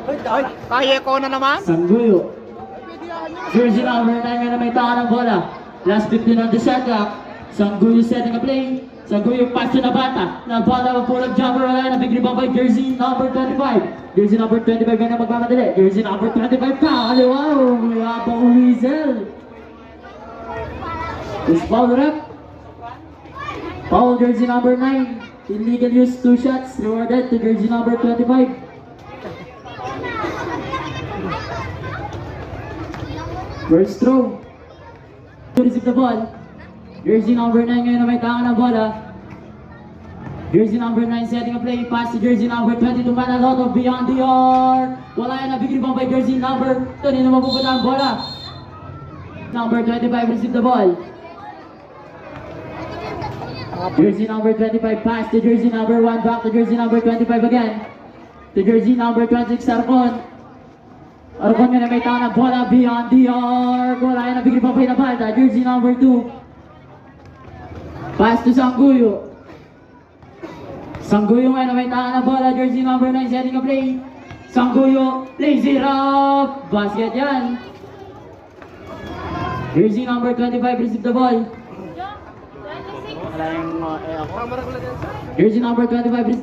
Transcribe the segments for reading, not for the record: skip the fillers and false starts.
Ay, kaya ko na naman. Sangguyo. Jersey number 9 nga na may taka ng bola. Last 15 on the shot clock. Sangguyo setting a play. Sangguyo pass to Nabata. Nabata magpulang jumper. Wala na big rebound by jersey number 25. Jersey number 25 nga na magmamadali. Jersey number 25 kakaliwa. May abang Weasel. Is foul rep. Foul jersey number 9. Illegal use 2 shots. Rewarded to jersey number 25. First throw. To receive the ball. Jersey number 9 ngayon na may taka ng bola. Jersey number 9 setting a play. Pass to jersey number 22. Manaloto beyond the arc. Wala yan na big rebound by jersey number 20 na mapupunta ang bola. Number 25 receive the ball. Jersey number 25 pass to jersey number 1. Back to jersey number 25 again. To jersey number 26 Arcon. Arcon nga na may taka ng bola beyond the arc. Wala yan na big rebound by Nabata. Jersey number 2. Pass to Sangguyo. Sangguyo nga na may taka ng bola. Jersey number 9 setting a play. Sangguyo lazy up. Basket yan. Jersey number 25 receive the ball. Jersey number 25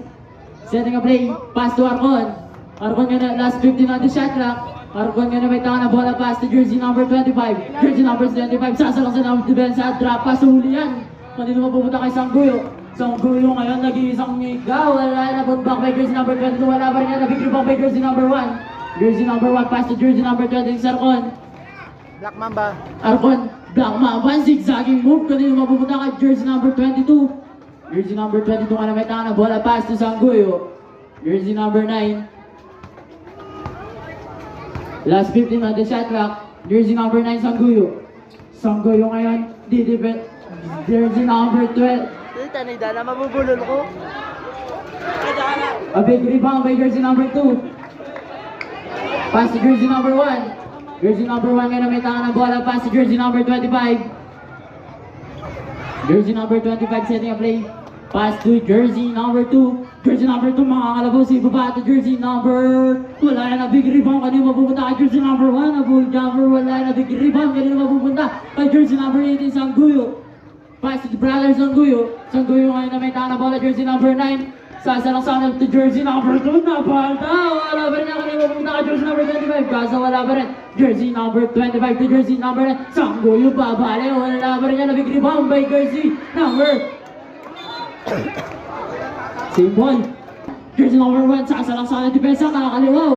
setting a play. Pass to Arcon. Arcon nga na last 15 on the shot clock. Arcon nga na may taka ng bola. Pass to jersey number 25. Jersey number 25 sasalak sa number defense at drop pass. Huli yan. Kanino mapupunta kay Sangguyo. Sangguyo ngayon nag-iisang miga. Wala na putback by jersey number 22. Wala pa rin yan na big rebound by jersey number 1. Jersey number 1 pass to jersey number 26 Arcon. Black Mamba. Arcon, Black Mamba, zigzagging move. Kanino mapupunta kay jersey number 22. Jersey number 22 nga na may taka ng bola. Pass to Sangguyo. Jersey number 9. Last 15 on the shot clock. Jersey number 9 Sangguyo. Sangguyo ngayon, di-defend. Jersey number 12. Tanay dala, mabubulol ko. A big rebound by jersey number 2. Pass to jersey number 1. Jersey number 1 nga na may taka ng bola. Pass to jersey number 25. Jersey number 25 setting a play. Pass to jersey number 2. Jersey number 2 mga kalabaw. Si baba to jersey number. Wala na big rebound. Kanino mapupunta kay jersey number 1. A bull jumper. Wala na big rebound. Kanino mapupunta kay jersey number 18 Sangguyo. Pass to the brother Sangguyo. Sangguyo ngayon na may taka ng bola. Jersey number 9. Sasalang-salang to jersey number 2. Napalta. Wala pa rin niya. Kanino mapupunta kay jersey number 25. Kasa wala pa rin. Jersey number 25 to jersey number 9. Sangguyo babale. Wala pa rin niya na big rebound by jersey number. Same ball. Jersey number 1. Sasalang-salang depensa. Nakakaliwaw.